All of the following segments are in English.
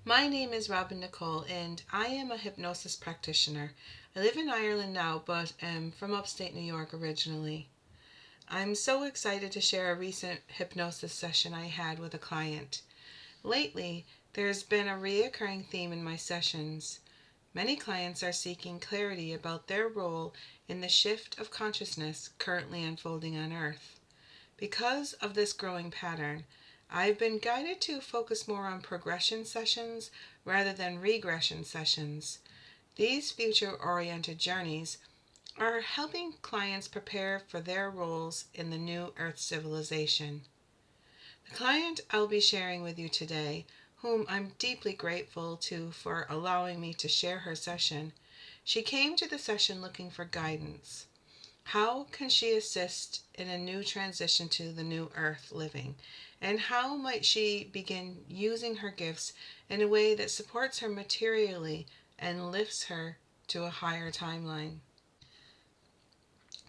My name is Robin Nicole, and I am a hypnosis practitioner. I live in Ireland now, but am from upstate New York originally. I'm so excited to share a recent hypnosis session I had with a client. Lately, there's been a reoccurring theme in my sessions. Many clients are seeking clarity about their role in the shift of consciousness currently unfolding on Earth. Because of this growing pattern, I've been guided to focus more on progression sessions rather than regression sessions. These future-oriented journeys are helping clients prepare for their roles in the new Earth civilization. The client I'll be sharing with you today, whom I'm deeply grateful to for allowing me to share her session, she came to the session looking for guidance. How can she assist in a new transition to the new earth living? And how might she begin using her gifts in a way that supports her materially and lifts her to a higher timeline?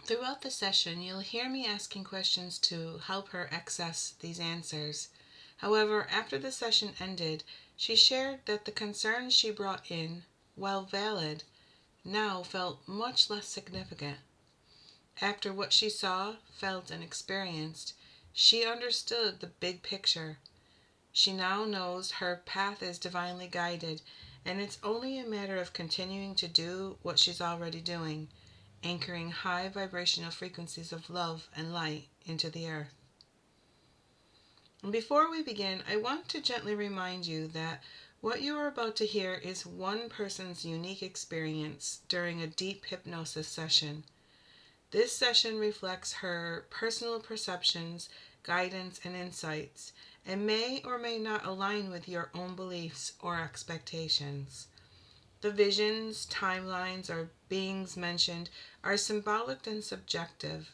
Throughout the session, you'll hear me asking questions to help her access these answers. However, after the session ended, she shared that the concerns she brought in, while valid, now felt much less significant. After what she saw, felt, and experienced, she understood the big picture. She now knows her path is divinely guided, and it's only a matter of continuing to do what she's already doing, anchoring high vibrational frequencies of love and light into the earth. And before we begin, I want to gently remind you that what you are about to hear is one person's unique experience during a deep hypnosis session. This session reflects her personal perceptions, guidance, and insights, and may or may not align with your own beliefs or expectations. The visions, timelines, or beings mentioned are symbolic and subjective.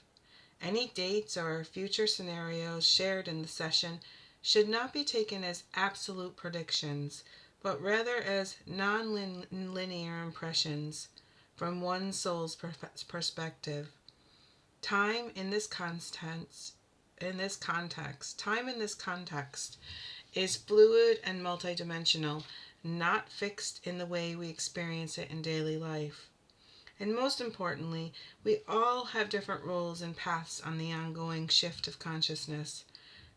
Any dates or future scenarios shared in the session should not be taken as absolute predictions, but rather as non-linear impressions from one soul's perspective. Time in this context is fluid and multidimensional, not fixed in the way we experience it in daily life. And most importantly, we all have different roles and paths on the ongoing shift of consciousness.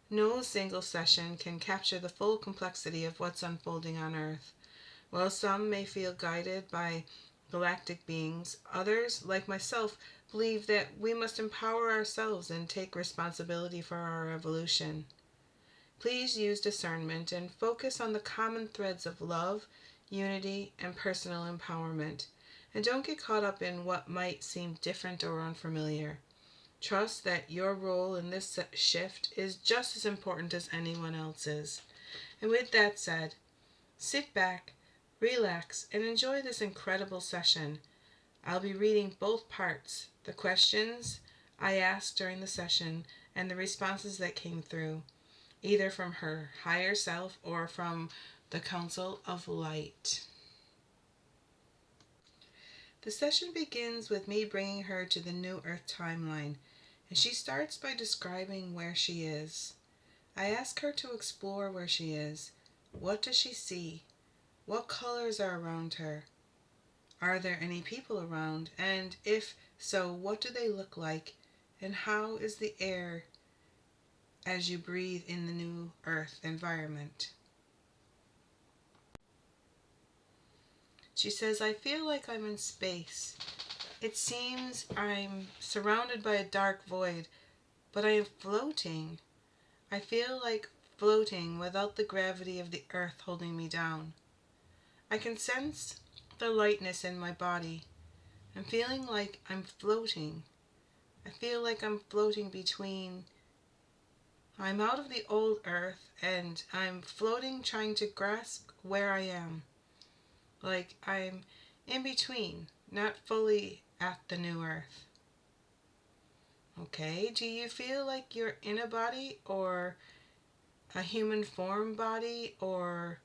No single session can capture the full complexity of what's unfolding on Earth. While some may feel guided by galactic beings, others, like myself, believe that we must empower ourselves and take responsibility for our evolution. Please use discernment and focus on the common threads of love, unity, and personal empowerment. And don't get caught up in what might seem different or unfamiliar. Trust that your role in this shift is just as important as anyone else's. And with that said, sit back, relax, and enjoy this incredible session. I'll be reading both parts, the questions I asked during the session and the responses that came through, either from her higher self or from the Council of Light. The session begins with me bringing her to the New Earth timeline, and she starts by describing where she is. I ask her to explore where she is. What does she see? What colors are around her? Are there any people around? And if so, what do they look like? And how is the air as you breathe in the new earth environment? She says, I feel like I'm in space. It seems I'm surrounded by a dark void, but I am floating. I feel like floating without the gravity of the earth holding me down. I can sense the lightness in my body. I'm feeling like I'm floating. I feel like I'm floating between. I'm out of the old earth and I'm floating trying to grasp where I am. Like I'm in between, not fully at the new earth. Okay, do you feel like you're in a body or a human form body, or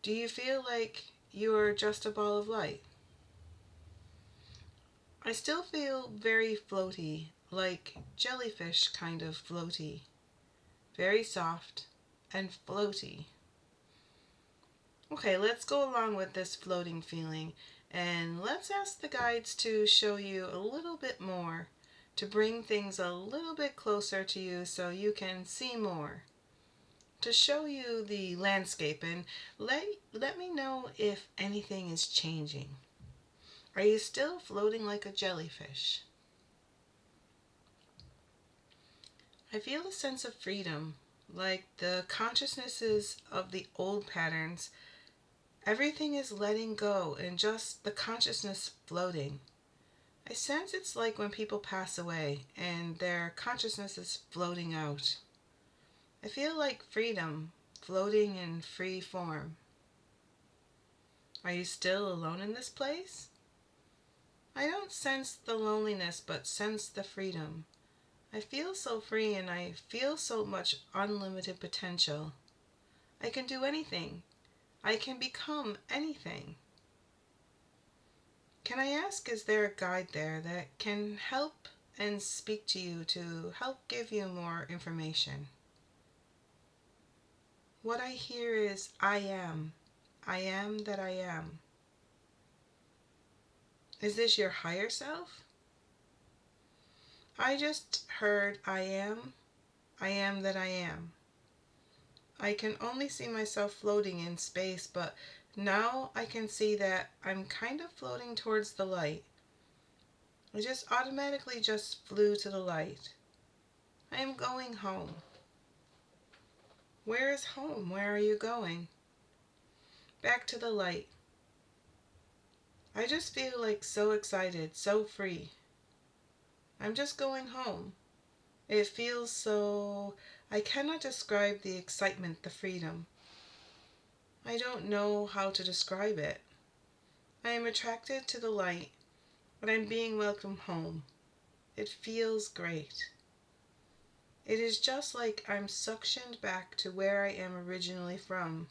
do you feel like you're just a ball of light? I still feel very floaty, like jellyfish kind of floaty. Very soft and floaty. Okay, let's go along with this floating feeling and let's ask the guides to show you a little bit more, to bring things a little bit closer to you so you can see more, to show you the landscape, and let me know if anything is changing. Are you still floating like a jellyfish? I feel a sense of freedom, like the consciousnesses of the old patterns. Everything is letting go and just the consciousness floating. I sense it's like when people pass away and their consciousness is floating out. I feel like freedom, floating in free form. Are you still alone in this place? I don't sense the loneliness, but sense the freedom. I feel so free and I feel so much unlimited potential. I can do anything. I can become anything. Can I ask, is there a guide there that can help and speak to you to help give you more information? What I hear is, I am. I am that I am. Is this your higher self? I just heard, I am that I am. I can only see myself floating in space, but now I can see that I'm kind of floating towards the light. I just automatically just flew to the light. I am going home. Where is home? Where are you going? Back to the light. I just feel like so excited, so free. I'm just going home. It feels so... I cannot describe the excitement, the freedom. I don't know how to describe it. I am attracted to the light, but I'm being welcomed home. It feels great. It is just like I'm suctioned back to where I am originally from.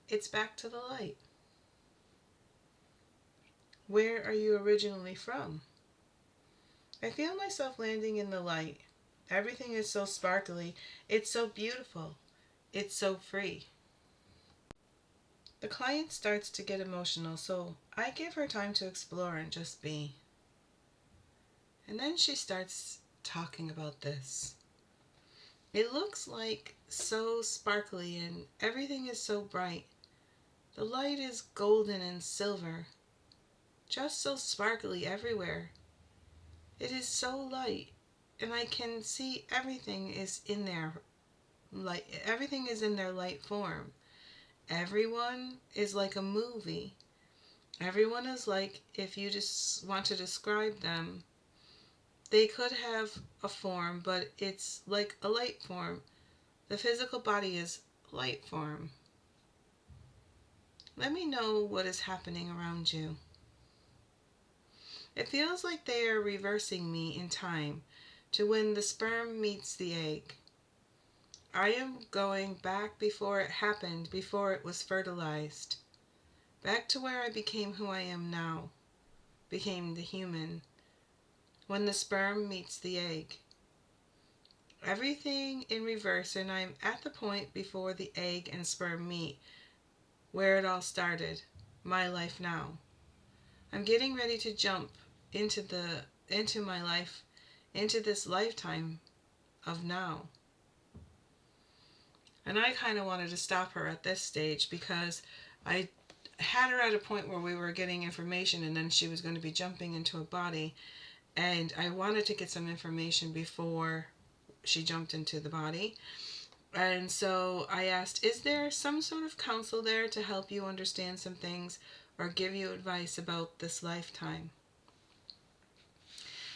It's back to the light. Where are you originally from? I feel myself landing in the light. Everything is so sparkly. It's so beautiful. It's so free. The client starts to get emotional, so I give her time to explore and just be. And then she starts talking about this. It looks like so sparkly and everything is so bright. The light is golden and silver, just so sparkly everywhere. It is so light, and I can see everything is in there, like everything is in their light form. Everyone is like a movie. Everyone is like, if you just want to describe them, they could have a form, but it's like a light form. The physical body is light form. Let me know what is happening around you. It feels like they are reversing me in time to when the sperm meets the egg. I am going back before it happened, before it was fertilized. Back to where I became who I am now, became the human. When the sperm meets the egg. Everything in reverse, and I'm at the point before the egg and sperm meet, where it all started, my life now. I'm getting ready to jump into my life, into this lifetime of now. And I kind of wanted to stop her at this stage because I had her at a point where we were getting information and then she was going to be jumping into a body, and I wanted to get some information before she jumped into the body. And so I asked, is there some sort of counsel there to help you understand some things or give you advice about this lifetime?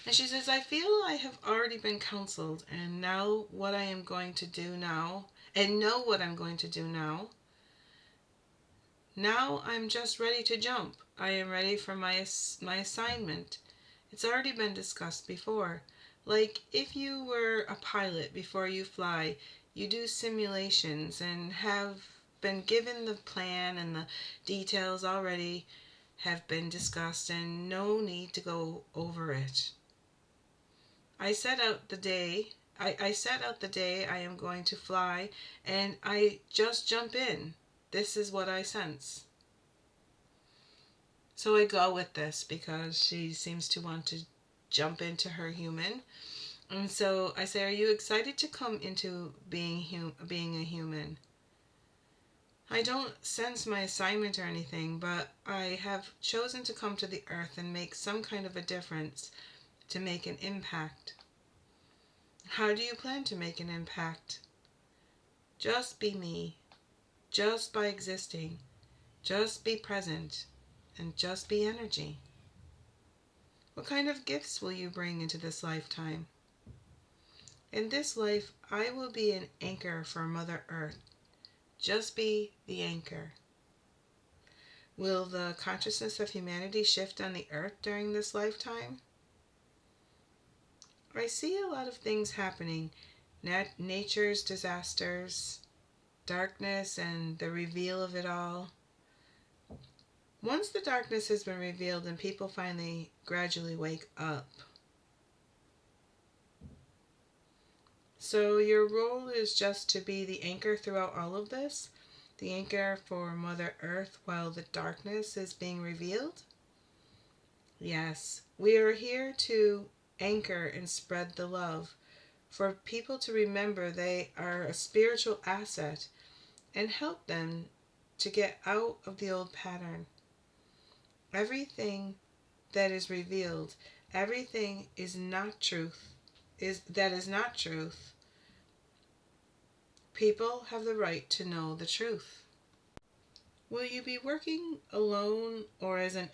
And she says, I feel I have already been counseled and know what I am going to do now, and know what I'm going to do now. Now I'm just ready to jump. I am ready for my assignment. It's already been discussed before. Like if you were a pilot before you fly, you do simulations and have been given the plan, and the details already have been discussed and no need to go over it. I set out the day I am going to fly, and I just jump in. This is what I sense. So I go with this because she seems to want to jump into her human. And so I say, are you excited to come into being a human? I don't sense my assignment or anything, but I have chosen to come to the earth and make some kind of a difference, to make an impact. How do you plan to make an impact? Just be me. Just by existing. Just be present. And just be energy. What kind of gifts will you bring into this lifetime? In this life, I will be an anchor for Mother Earth. Just be the anchor. Will the consciousness of humanity shift on the earth during this lifetime? I see a lot of things happening. Nature's disasters, darkness, and the reveal of it all. Once the darkness has been revealed and people finally gradually wake up. So your role is just to be the anchor throughout all of this? The anchor for Mother Earth while the darkness is being revealed? Yes, we are here to anchor and spread the love, for people to remember they are a spiritual asset and help them to get out of the old pattern. Everything that is revealed, everything is not truth, that is not truth. People have the right to know the truth. Will you be working alone or as an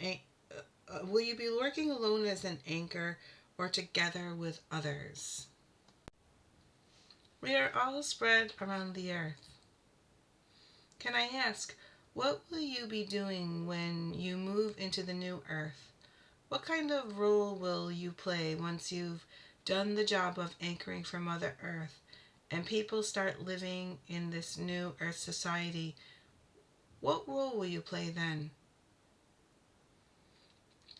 will you be working alone as an anchor or together with others? We are all spread around the earth. Can I ask, what will you be doing when you move into the new earth? What kind of role will you play once you've done the job of anchoring for Mother Earth and people start living in this new earth society? What role will you play then?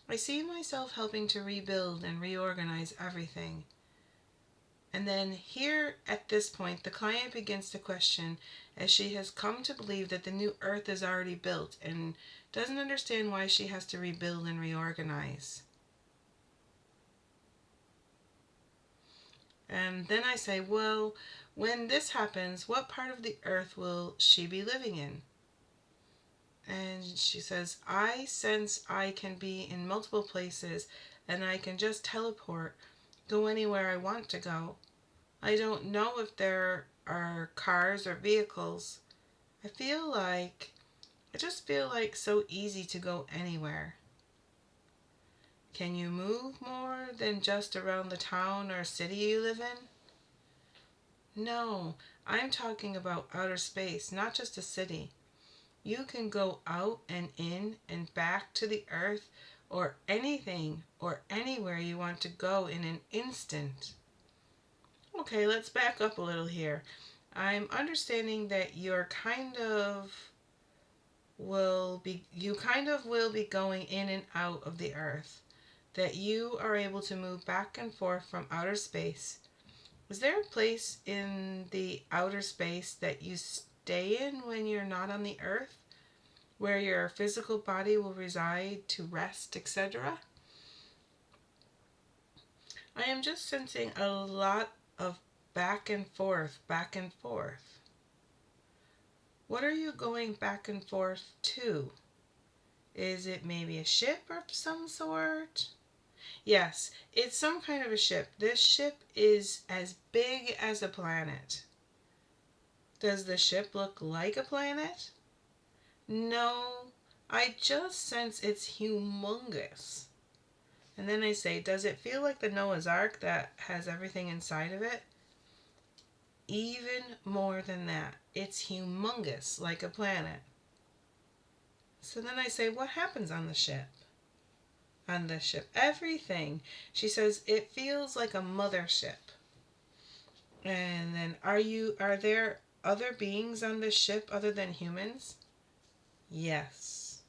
I see myself helping to rebuild and reorganize everything. And then here at this point, the client begins to question, as she has come to believe that the new earth is already built and doesn't understand why she has to rebuild and reorganize. And then I say, well, when this happens, what part of the earth will she be living in? And she says, I sense I can be in multiple places and I can just teleport, go anywhere I want to go. I don't know if there are cars or vehicles. I just feel like so easy to go anywhere. Can you move more than just around the town or city you live in? No, I'm talking about outer space, not just a city. You can go out and in and back to the earth or anything or anywhere you want to go in an instant. Okay, let's back up a little here. I'm understanding that you kind of will be going in and out of the earth, that you are able to move back and forth from outer space. Is there a place in the outer space that you stay in when you're not on the earth, where your physical body will reside to rest, etc.? I am just sensing a lot of back and forth, back and forth. What are you going back and forth to? Is it maybe a ship of some sort? Yes, it's some kind of a ship. This ship is as big as a planet. Does the ship look like a planet? No, I just sense it's humongous. And then I say, does it feel like the Noah's Ark that has everything inside of it? Even more than that. It's humongous, like a planet. So then I say, what happens on the ship? On the ship, everything. She says, it feels like a mothership. And then, are there other beings on this ship other than humans? Yes.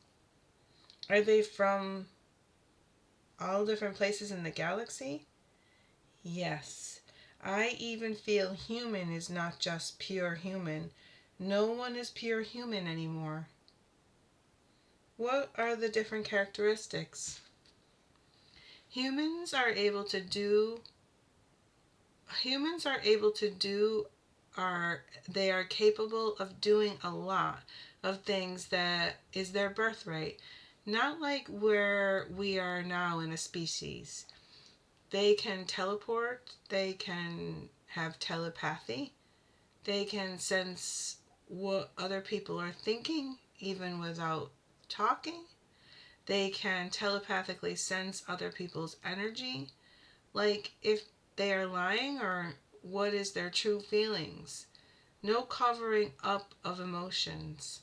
Are they from all different places in the galaxy? Yes. I even feel human is not just pure human, No one is pure human anymore. What are the different characteristics? Humans are able to do humans are able to do are they are capable of doing a lot of things that is their birthright. Not like where we are now in a species. They can teleport, they can have telepathy, they can sense what other people are thinking even without talking. They can telepathically sense other people's energy, like if they are lying or what is their true feelings. No covering up of emotions.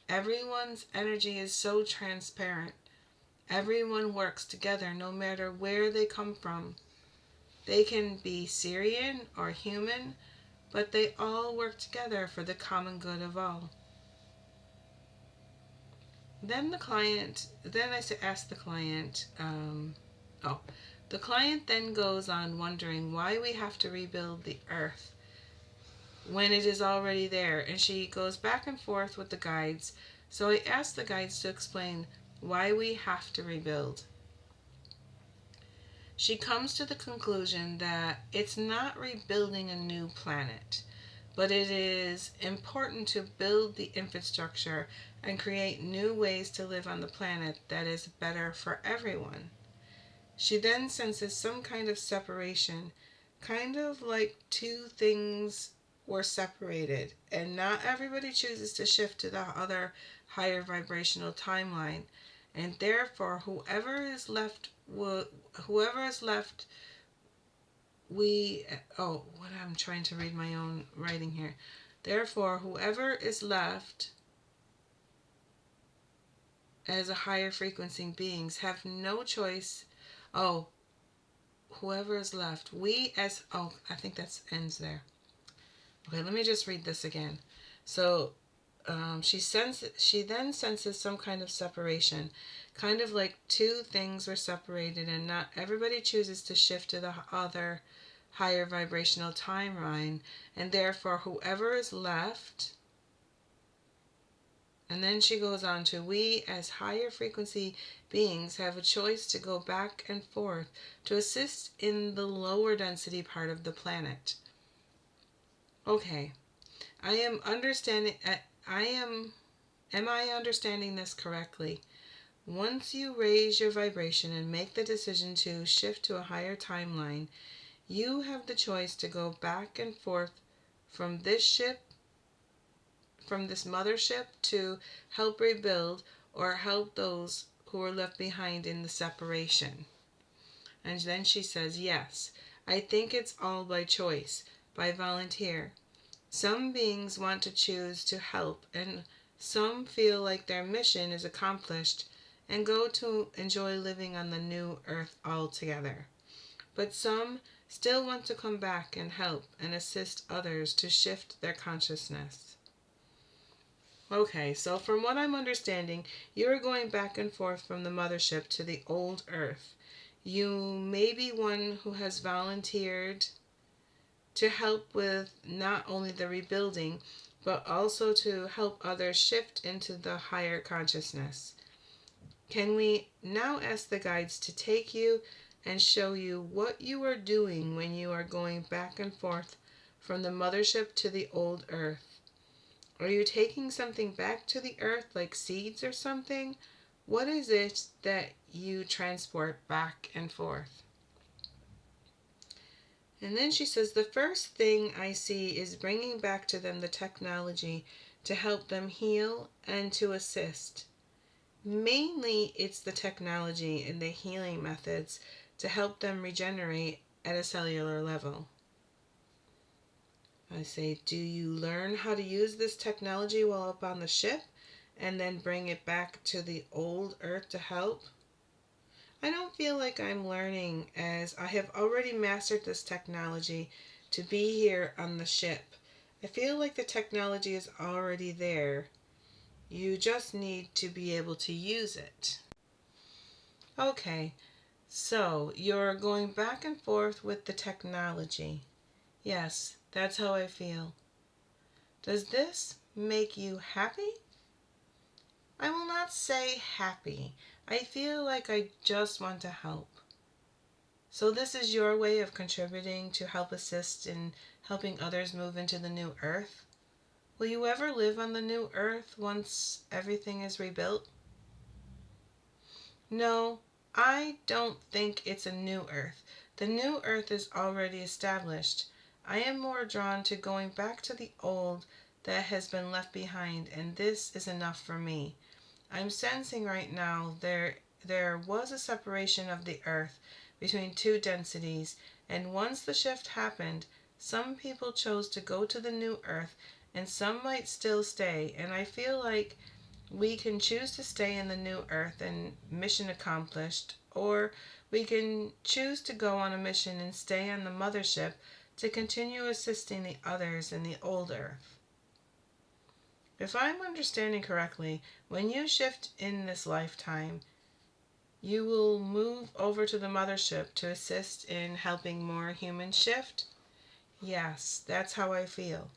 Everyone's energy is so transparent. Everyone works together no matter where they come from. They can be Syrian or human, but they all work together for the common good of all. Then I asked the client, the client then goes on wondering why we have to rebuild the earth when it is already there, and she goes back and forth with the guides. So I asked the guides to explain why we have to rebuild. She comes to the conclusion that it's not rebuilding a new planet, but it is important to build the infrastructure and create new ways to live on the planet that is better for everyone. She then senses some kind of separation, kind of like two things were separated, and not everybody chooses to shift to the other higher vibrational timeline, and therefore whoever is left we oh what I'm trying to read my own writing here. Therefore, whoever is left as a higher frequency beings have no choice. Oh, whoever is left, we as I think that ends there. Okay, let me just read this again. So she then senses some kind of separation, kind of like two things were separated, and not everybody chooses to shift to the other higher vibrational timeline, and therefore whoever is left. And then she goes on to, we as higher frequency beings have a choice to go back and forth to assist in the lower density part of the planet. Okay, I am understanding. Am I understanding this correctly? Once you raise your vibration and make the decision to shift to a higher timeline, you have the choice to go back and forth from this mothership to help rebuild or help those who are left behind in the separation. And then she says, yes, I think it's all by choice, by volunteer. Some beings want to choose to help, and some feel like their mission is accomplished and go to enjoy living on the new earth altogether. But some still want to come back and help and assist others to shift their consciousness. Okay, so from what I'm understanding, you're going back and forth from the mothership to the old earth. You may be one who has volunteered to help with not only the rebuilding, but also to help others shift into the higher consciousness. Can we now ask the guides to take you and show you what you are doing when you are going back and forth from the mothership to the old earth? Are you taking something back to the earth, like seeds or something? What is it that you transport back and forth? And then she says, the first thing I see is bringing back to them the technology to help them heal and to assist. Mainly, it's the technology and the healing methods to help them regenerate at a cellular level. I say, do you learn how to use this technology while up on the ship and then bring it back to the old earth to help? I don't feel like I'm learning, as I have already mastered this technology to be here on the ship. I feel like the technology is already there. You just need to be able to use it. Okay, so you're going back and forth with the technology. Yes, that's how I feel. Does this make you happy? I will not say happy. I feel like I just want to help. So this is your way of contributing to help assist in helping others move into the new earth? Will you ever live on the new earth once everything is rebuilt? No, I don't think it's a new earth. The new earth is already established. I am more drawn to going back to the old that has been left behind, and this is enough for me. I'm sensing right now there was a separation of the earth between two densities, and once the shift happened, some people chose to go to the new earth and some might still stay, and I feel like we can choose to stay in the new earth and mission accomplished, or we can choose to go on a mission and stay on the mothership to continue assisting the others in the old earth. If I'm understanding correctly, when you shift in this lifetime, you will move over to the mothership to assist in helping more humans shift? Yes, that's how I feel.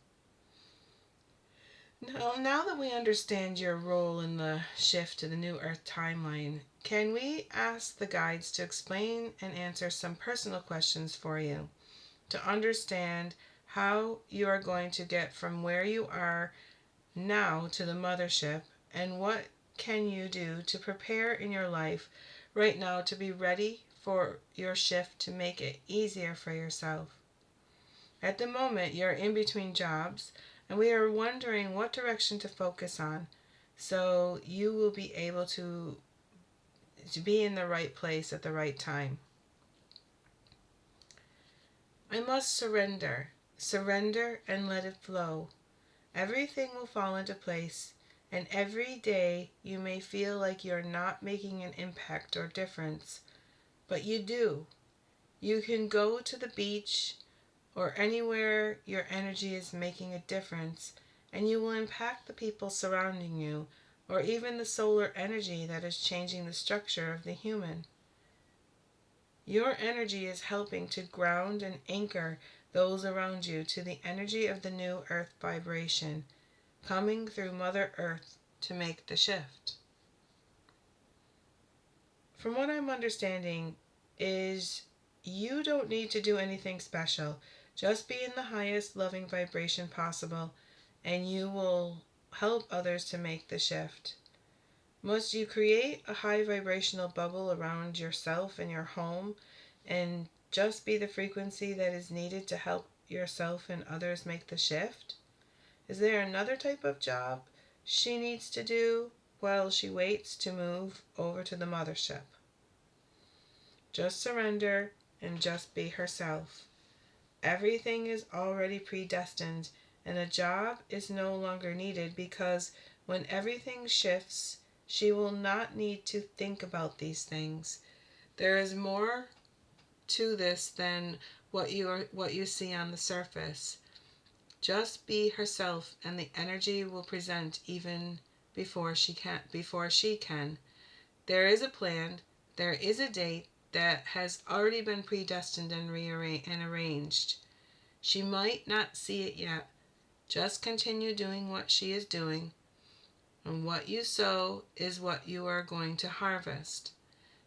Now that we understand your role in the shift to the new Earth timeline, can we ask the guides to explain and answer some personal questions for you to understand how you are going to get from where you are now to the mothership, and what can you do to prepare in your life right now to be ready for your shift to make it easier for yourself? At the moment, you're in between jobs, and we are wondering what direction to focus on so you will be able to be in the right place at the right time. I must surrender. Surrender and let it flow. Everything will fall into place, and every day you may feel like you're not making an impact or difference, but you do. You can go to the beach or anywhere your energy is making a difference, and you will impact the people surrounding you, or even the solar energy that is changing the structure of the human. Your energy is helping to ground and anchor those around you to the energy of the new earth vibration, coming through Mother Earth to make the shift. From what I'm understanding is you don't need to do anything special. Just be in the highest loving vibration possible, and you will help others to make the shift. Must you create a high vibrational bubble around yourself and your home, and just be the frequency that is needed to help yourself and others make the shift? Is there another type of job she needs to do while she waits to move over to the mothership? Just surrender and just be herself. Everything is already predestined, and a job is no longer needed, because when everything shifts, she will not need to think about these things. There is more to this than what you see on the surface. Just be herself, and the energy will present even before she can. There is a plan, there is a date that has already been predestined and arranged. She might not see it yet. Just continue doing what she is doing, and what you sow is what you are going to harvest.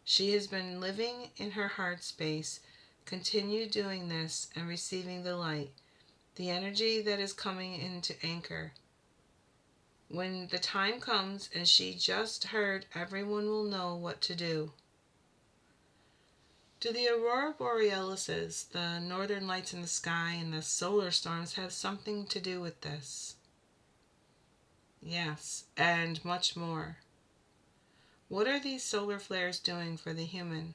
She has been living in her heart space. Continue doing this and receiving the light, the energy that is coming into anchor. When the time comes and she just heard, everyone will know what to do. Do the aurora borealis, the northern lights in the sky, and the solar storms have something to do with this? Yes, and much more. What are these solar flares doing for the human?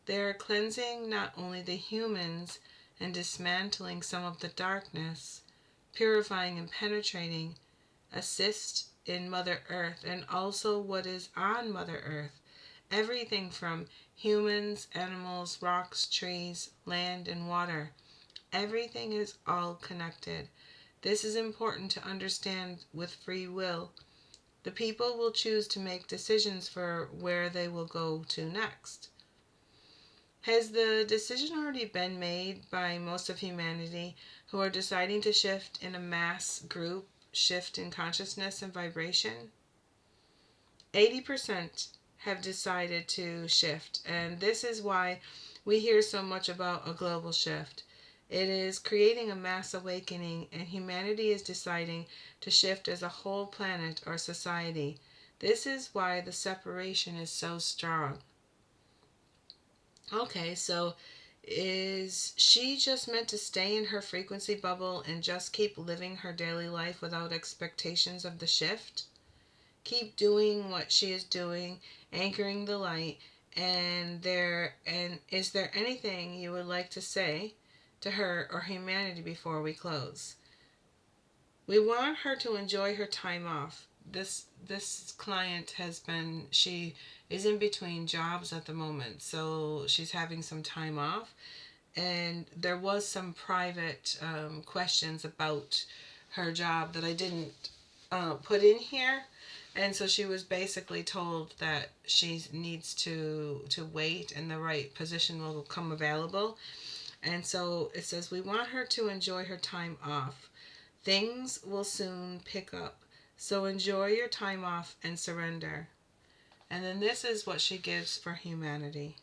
They are cleansing not only the humans and dismantling some of the darkness, purifying and penetrating, assist in Mother Earth and also what is on Mother Earth. Everything from humans, animals, rocks, trees, land, and water. Everything is all connected. This is important to understand with free will. The people will choose to make decisions for where they will go to next. Has the decision already been made by most of humanity who are deciding to shift in a mass group shift in consciousness and vibration. 80% have decided to shift, and this is why we hear so much about a global shift. It is creating a mass awakening, and humanity is deciding to shift as a whole planet or society. This is why the separation is so strong. Okay, so is she just meant to stay in her frequency bubble and just keep living her daily life without expectations of the shift? Keep doing what she is doing, anchoring the light, and is there anything you would like to say to her or humanity before we close? We want her to enjoy her time off. This client she is in between jobs at the moment, so she's having some time off, and there was some private questions about her job that I didn't put in here. And so she was basically told that she needs to wait and the right position will come available. And so it says, we want her to enjoy her time off. Things will soon pick up. So enjoy your time off and surrender. And then this is what she gives for humanity.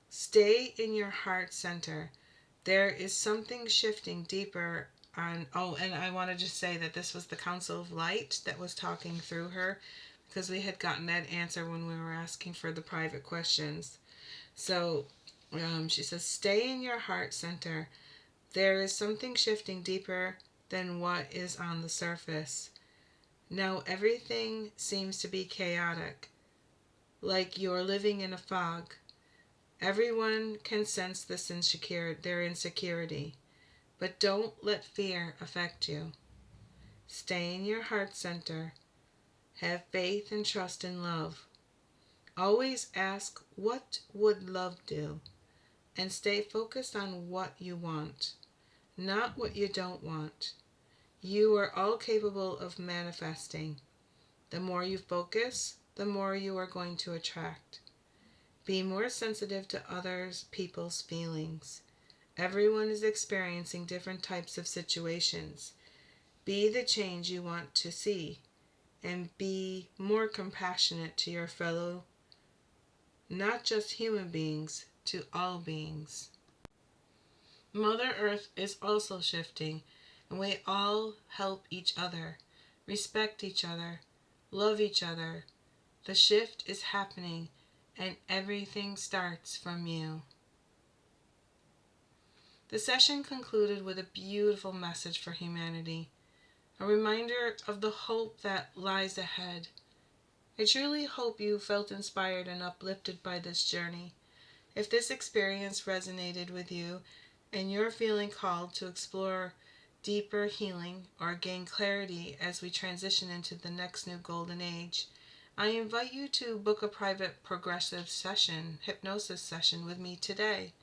Stay in your heart center. There is something shifting deeper on. Oh, and I want to just say that this was the Council of Light that was talking through her, because we had gotten that answer when we were asking for the private questions. So she says, stay in your heart center. There is something shifting deeper than what is on the surface. Now everything seems to be chaotic, like you're living in a fog. Everyone can sense their insecurity, but don't let fear affect you. Stay in your heart center. Have faith and trust in love. Always ask, what would love do? And stay focused on what you want, not what you don't want. You are all capable of manifesting. The more you focus, the more you are going to attract. Be more sensitive to others people's feelings. Everyone is experiencing different types of situations. Be the change you want to see, and be more compassionate to your fellow, not just human beings, to all beings. Mother Earth is also shifting, and we all help each other, respect each other, love each other. The shift is happening, and everything starts from you. The session concluded with a beautiful message for humanity, a reminder of the hope that lies ahead. I truly hope you felt inspired and uplifted by this journey. If this experience resonated with you and you're feeling called to explore deeper healing or gain clarity as we transition into the next new golden age, I invite you to book a private progressive session, hypnosis session with me today.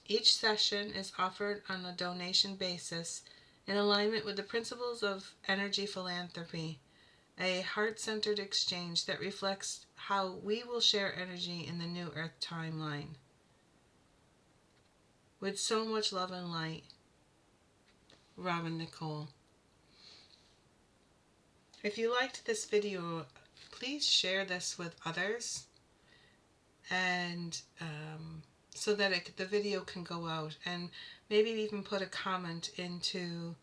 Each session is offered on a donation basis in alignment with the principles of energy philanthropy, a heart-centered exchange that reflects how we will share energy in the new Earth timeline. With so much love and light, Robin Nicole. If you liked this video, please share this with others, and so that the video can go out, and maybe even put a comment into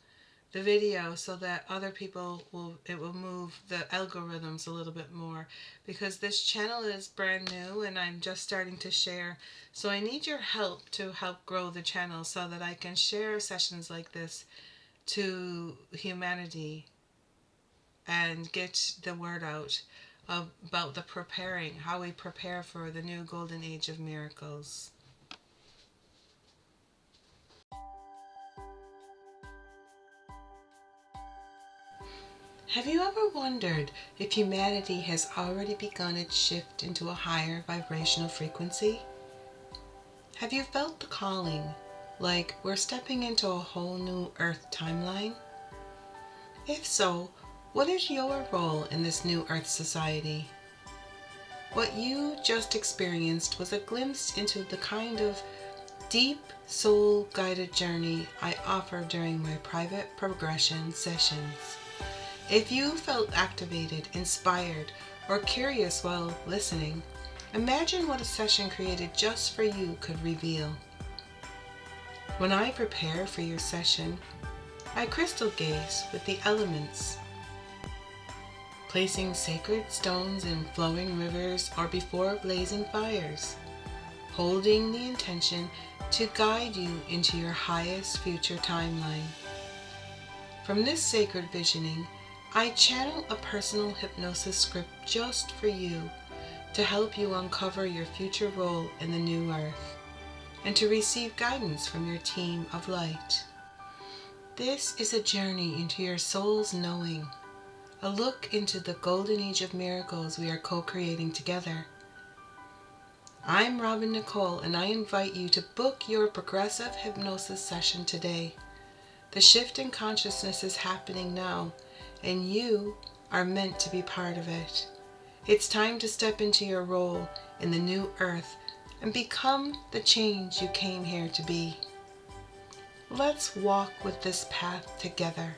the video so that other people it will move the algorithms a little bit more, because this channel is brand new and I'm just starting to share, so I need your help to help grow the channel so that I can share sessions like this to humanity and get the word out about how we prepare for the new golden age of miracles. Have you ever wondered if humanity has already begun its shift into a higher vibrational frequency? Have you felt the calling, like we're stepping into a whole new Earth timeline? If so, what is your role in this new Earth society? What you just experienced was a glimpse into the kind of deep soul-guided journey I offer during my private progression sessions. If you felt activated, inspired, or curious while listening, imagine what a session created just for you could reveal. When I prepare for your session, I crystal gaze with the elements, placing sacred stones in flowing rivers or before blazing fires, holding the intention to guide you into your highest future timeline. From this sacred visioning, I channel a personal hypnosis script just for you to help you uncover your future role in the new earth and to receive guidance from your team of light. This is a journey into your soul's knowing, a look into the golden age of miracles we are co-creating together. I'm Robin Nicole, and I invite you to book your progressive hypnosis session today. The shift in consciousness is happening now, and you are meant to be part of it. It's time to step into your role in the new earth and become the change you came here to be. Let's walk with this path together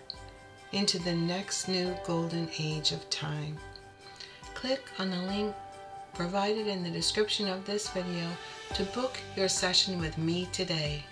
into the next new golden age of time. Click on the link provided in the description of this video to book your session with me today.